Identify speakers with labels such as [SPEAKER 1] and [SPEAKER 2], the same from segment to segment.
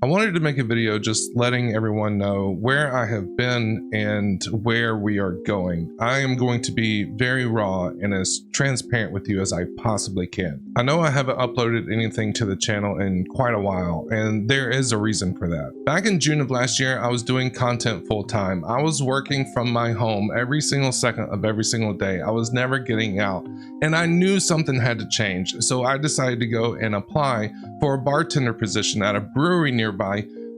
[SPEAKER 1] I wanted to make a video just letting everyone know where I have been and where we are going. I am going to be very raw and as transparent with you as I possibly can. I know I haven't uploaded anything to the channel in quite a while, and there is a reason for that. Back in June of last year, I was doing content full time. I was working from my home every single second of every single day. I was never getting out, and I knew something had to change. So I decided to go and apply for a bartender position at a brewery nearby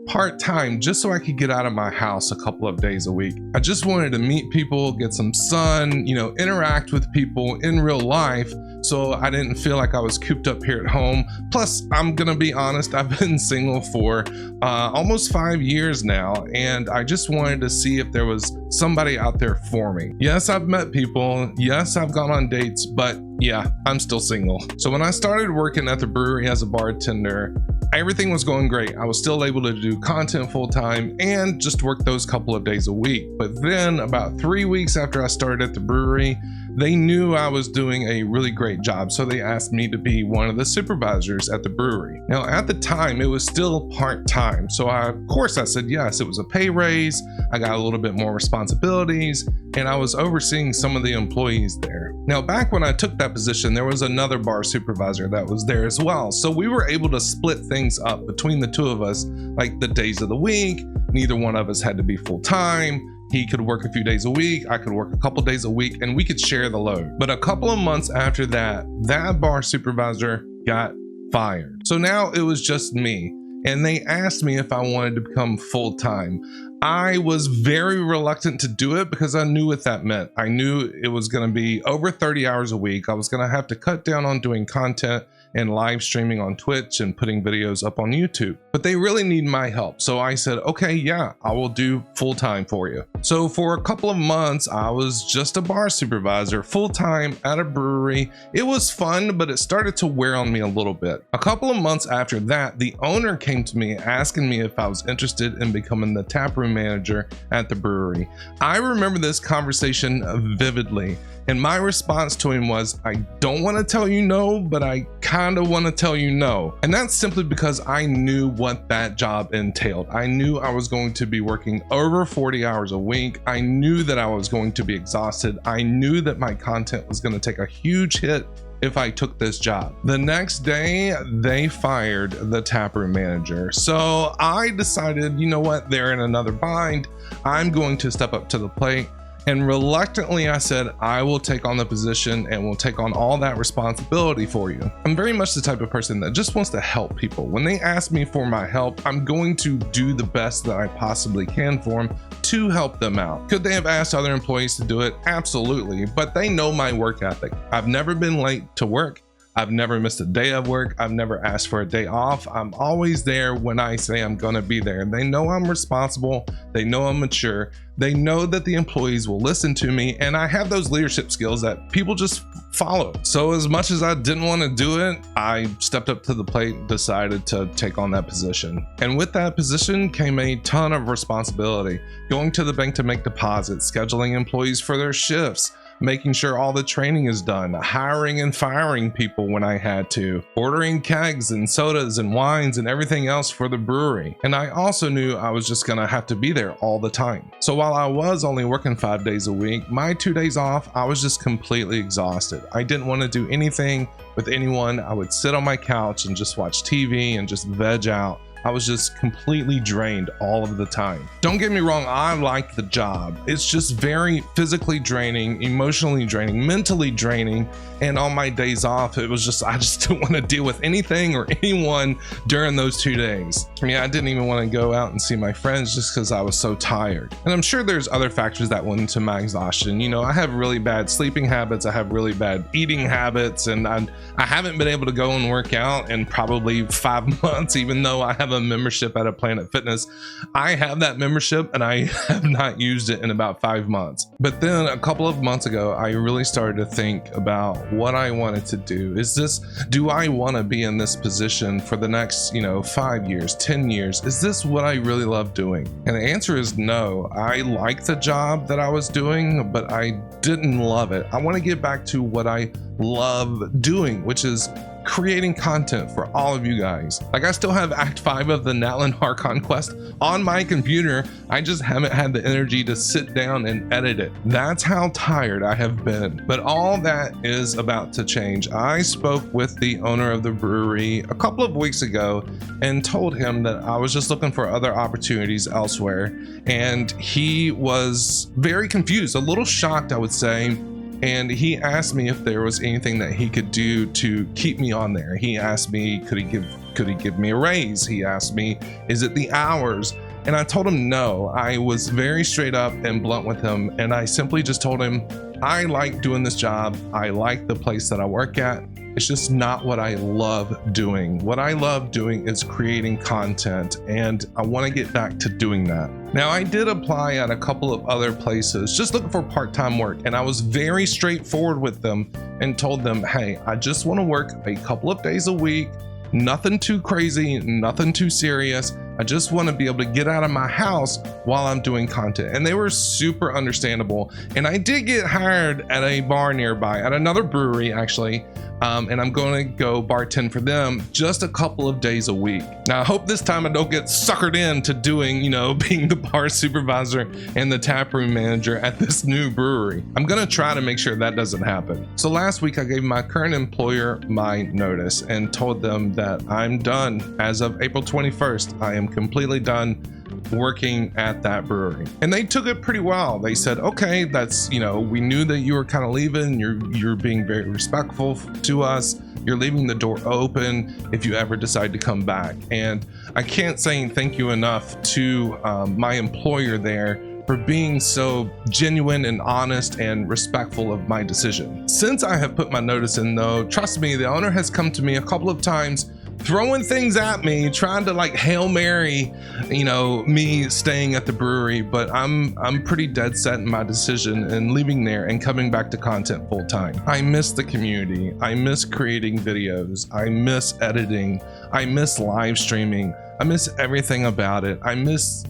[SPEAKER 1] part-time, just so I could get out of my house a couple of days a week. I just wanted to meet people, get some sun, interact with people in real life, so I didn't feel like I was cooped up here at home. Plus, I'm gonna be honest, I've been single for almost 5 years now, and I just wanted to see if there was somebody out there for me. Yes, I've met people. Yes, I've gone on dates, but yeah, I'm still single. So when I started working at the brewery as a bartender, everything was going great. I was still able to do content full time and just work those couple of days a week. But then about 3 weeks after I started at the brewery, they knew I was doing a really great job, so they asked me to be one of the supervisors at the brewery. Now, at the time, it was still part-time, so of course I said yes. It was a pay raise, I got a little bit more responsibilities, and I was overseeing some of the employees there. Now, back when I took that position, there was another bar supervisor that was there as well, so we were able to split things up between the two of us, like the days of the week. Neither one of us had to be full-time. He could work a few days a week, I could work a couple days a week, and we could share the load. But a couple of months after that, that bar supervisor got fired. So now it was just me, and they asked me if I wanted to become full-time. I was very reluctant to do it because I knew what that meant. I knew it was going to be over 30 hours a week. I was going to have to cut down on doing content and live streaming on Twitch and putting videos up on YouTube. But they really need my help. So I said, okay, yeah, I will do full time for you. So for a couple of months, I was just a bar supervisor full time at a brewery. It was fun, but it started to wear on me a little bit. A couple of months after that, the owner came to me asking me if I was interested in becoming the taproom manager at the brewery. I remember this conversation vividly. And my response to him was, I don't want to tell you no, but I kind of want to tell you no. And that's simply because I knew what that job entailed. I knew I was going to be working over 40 hours a week. I knew that I was going to be exhausted. I knew that my content was going to take a huge hit if I took this job. The next day, they fired the taproom manager. So I decided, you know what, they're in another bind. I'm going to step up to the plate. And reluctantly, I said, I will take on the position and will take on all that responsibility for you. I'm very much the type of person that just wants to help people. When they ask me for my help, I'm going to do the best that I possibly can for them to help them out. Could they have asked other employees to do it? Absolutely, but they know my work ethic. I've never been late to work. I've never missed a day of work. I've never asked for a day off. I'm always there when I say I'm gonna be there. They know I'm responsible. They know I'm mature. They know that the employees will listen to me, and I have those leadership skills that people just follow. So as much as I didn't want to do it, I stepped up to the plate, decided to take on that position. And with that position came a ton of responsibility. Going to the bank to make deposits, scheduling employees for their shifts, making sure all the training is done, hiring and firing people when I had to, ordering kegs and sodas and wines and everything else for the brewery. And I also knew I was just gonna have to be there all the time. So while I was only working 5 days a week, my 2 days off, I was just completely exhausted. I didn't want to do anything with anyone. I would sit on my couch and just watch TV and just veg out. I was just completely drained all of the time. Don't get me wrong, I like the job. It's just very physically draining, emotionally draining, mentally draining. And on my days off, it was just, I just didn't want to deal with anything or anyone during those 2 days. I mean, I didn't even want to go out and see my friends just because I was so tired. And I'm sure there's other factors that went into my exhaustion. I have really bad sleeping habits. I have really bad eating habits. And I haven't been able to go and work out in probably 5 months, even though I have a membership at a Planet Fitness. I have that membership and I have not used it in about 5 months. But then a couple of months ago, I really started to think about what I wanted to do. Do I want to be in this position for the next, 5 years, 10 years? Is this what I really love doing? And the answer is no. I like the job that I was doing, but I didn't love it. I want to get back to what I love doing, which is creating content for all of you guys. Like, I still have Act 5 of the Natlan Harkon quest on my computer. I just haven't had the energy to sit down and edit it. That's how tired I have been. But all that is about to change. I spoke with the owner of the brewery a couple of weeks ago and told him that I was just looking for other opportunities elsewhere. And he was very confused, a little shocked, I would say. And he asked me if there was anything that he could do to keep me on there. He asked me, could he give me a raise? He asked me, is it the hours? And I told him no. I was very straight up and blunt with him. And I simply just told him, I like doing this job. I like the place that I work at. It's just not what I love doing. What I love doing is creating content, and I want to get back to doing that. Now, I did apply at a couple of other places, just looking for part-time work, and I was very straightforward with them and told them, hey, I just want to work a couple of days a week, nothing too crazy, nothing too serious. I just want to be able to get out of my house while I'm doing content. And they were super understandable. And I did get hired at a bar nearby, at another brewery actually. And I'm going to go bartend for them just a couple of days a week. Now, I hope this time I don't get suckered into doing, being the bar supervisor and the taproom manager at this new brewery. I'm going to try to make sure that doesn't happen. So last week I gave my current employer my notice and told them that I'm done. As of April 21st, I am completely done working at that brewery. And they took it pretty well. They said, okay, that's, we knew that you were kind of leaving. You're being very respectful to us. You're leaving the door open if you ever decide to come back. And I can't say thank you enough to my employer there for being so genuine and honest and respectful of my decision. Since I have put my notice in though, trust me, the owner has come to me a couple of times throwing things at me, trying to like Hail Mary, me staying at the brewery, but I'm pretty dead set in my decision and leaving there and coming back to content full time. I miss the community. I miss creating videos. I miss editing. I miss live streaming. I miss everything about it. I miss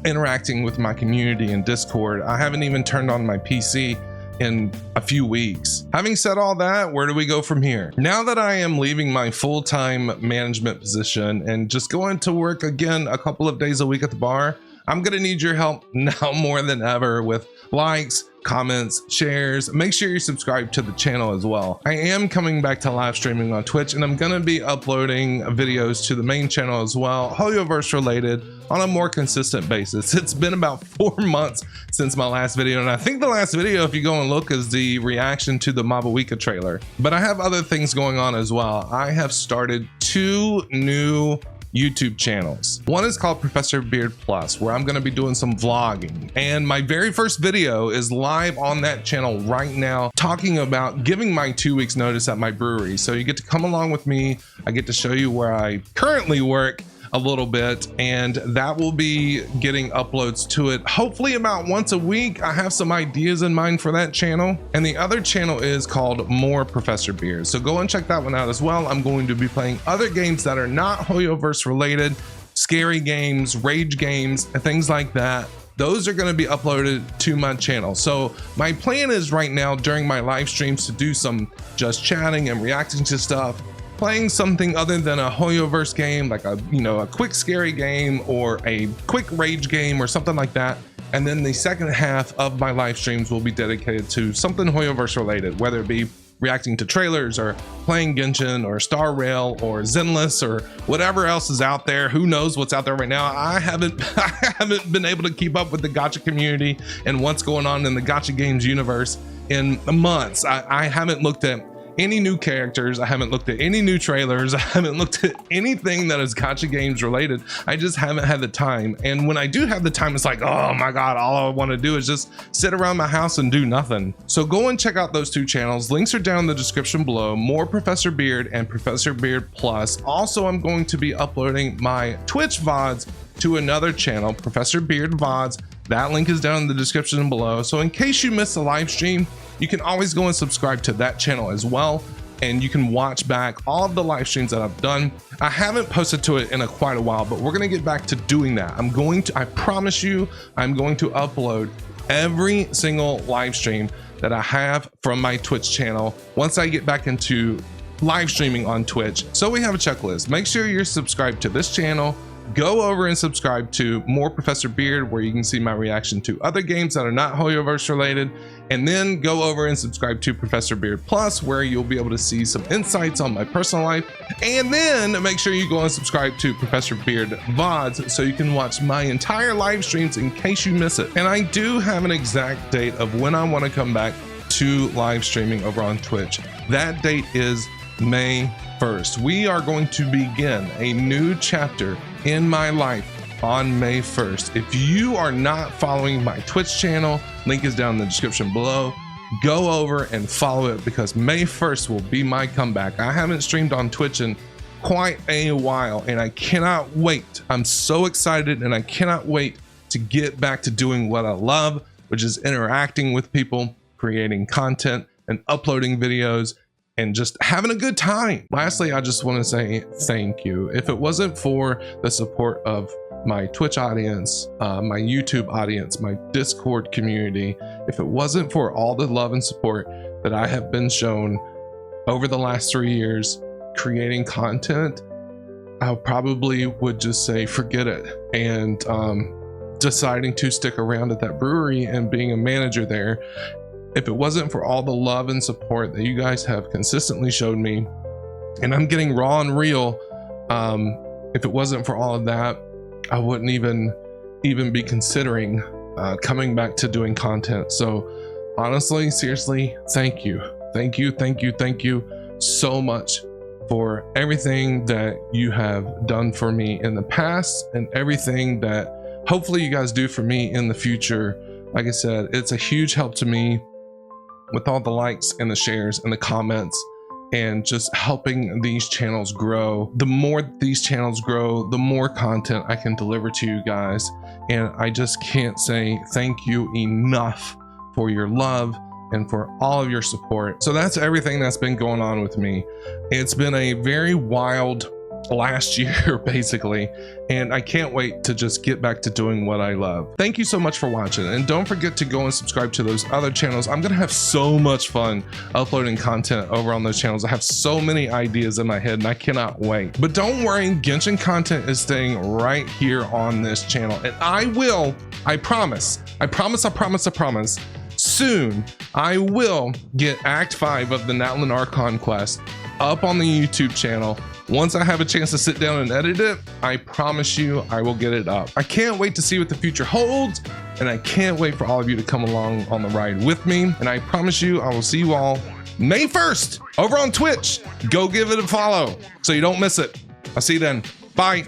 [SPEAKER 1] interacting with my community in Discord. I haven't even turned on my PC in a few weeks. Having said all that, where do we go from here? Now that I am leaving my full-time management position and just going to work again a couple of days a week at the bar, I'm gonna need your help now more than ever with likes, comments, shares. Make sure you subscribe to the channel as well. I am coming back to live streaming on Twitch, and I'm gonna be uploading videos to the main channel as well, Hoyoverse related, on a more consistent basis. It's been about 4 months since my last video, and I think the last video, if you go and look, is the reaction to the Mabawika trailer. But I have other things going on as well. I have started 2 new YouTube channels. One is called ProfessorBeard Plus, where I'm going to be doing some vlogging, and my very first video is live on that channel right now, talking about giving my 2 weeks notice at my brewery. So you get to come along with me. I get to show you where I currently work a little bit, and that will be getting uploads to it hopefully about once a week. I have some ideas in mind for that channel. And the other channel is called More Professor Beard, so go and check that one out as well. I'm going to be playing other games that are not Hoyoverse related, scary games, rage games, and things like that. Those are going to be uploaded to my channel. So my plan is right now during my live streams to do some just chatting and reacting to stuff, playing something other than a Hoyoverse game, like a quick scary game or a quick rage game or something like that. And then the second half of my live streams will be dedicated to something Hoyoverse related, whether it be reacting to trailers or playing Genshin or Star Rail or Zenless or whatever else is out there. Who knows what's out there right now? I haven't been able to keep up with the gacha community and what's going on in the gacha games universe in months. I haven't looked at any new characters. I haven't looked at any new trailers. I haven't looked at anything that is gacha games related. I just haven't had the time. And when I do have the time, it's like, oh my God, all I want to do is just sit around my house and do nothing. So go and check out those 2 channels. Links are down in the description below. More Professor Beard and Professor Beard Plus. Also, I'm going to be uploading my Twitch VODs to another channel, Professor Beard VODs. That link is down in the description below. So in case you missed a live stream, you can always go and subscribe to that channel as well, and you can watch back all of the live streams that I've done. I haven't posted to it in quite a while, but we're gonna get back to doing that. I promise you, I'm going to upload every single live stream that I have from my Twitch channel once I get back into live streaming on Twitch. So we have a checklist. Make sure you're subscribed to this channel. Go over and subscribe to more Professor Beard, where you can see my reaction to other games that are not Hoyoverse related. And then go over and subscribe to Professor Beard Plus, where you'll be able to see some insights on my personal life. And then make sure you go and subscribe to Professor Beard VODs, so you can watch my entire live streams in case you miss it. And I do have an exact date of when I want to come back to live streaming over on Twitch. That date is May 1st. We are going to begin a new chapter in my life on May 1st. If you are not following my Twitch channel, link is down in the description below. Go over and follow it, because May 1st will be my comeback. I haven't streamed on Twitch in quite a while, and I cannot wait. I'm so excited, and I cannot wait to get back to doing what I love, which is interacting with people, creating content, and uploading videos, and just having a good time. Lastly, I just want to say thank you. If it wasn't for the support of my Twitch audience, my YouTube audience, my Discord community, if it wasn't for all the love and support that I have been shown over the last 3 years creating content, I probably would just say forget it. And deciding to stick around at that brewery and being a manager there, if it wasn't for all the love and support that you guys have consistently showed me, and I'm getting raw and real, if it wasn't for all of that, I wouldn't even be considering coming back to doing content. So honestly, seriously, thank you so much for everything that you have done for me in the past, and everything that hopefully you guys do for me in the future. Like I said, it's a huge help to me with all the likes and the shares and the comments, and just helping these channels grow. The more these channels grow, the more content I can deliver to you guys. And I just can't say thank you enough for your love and for all of your support. So that's everything that's been going on with me. It's been a very wild last year, basically, and I can't wait to just get back to doing what I love. Thank you so much for watching, and don't forget to go and subscribe to those other channels. I'm gonna have so much fun uploading content over on those channels. I have so many ideas in my head, and I cannot wait. But don't worry, Genshin content is staying right here on this channel, and I promise, soon I will get Act 5 of the Natlan Archon quest up on the YouTube channel. Once I have a chance to sit down and edit it, I promise you I will get it up. I can't wait to see what the future holds, and I can't wait for all of you to come along on the ride with me. And I promise you I will see you all May 1st over on Twitch. Go give it a follow so you don't miss it. I'll see you then. Bye.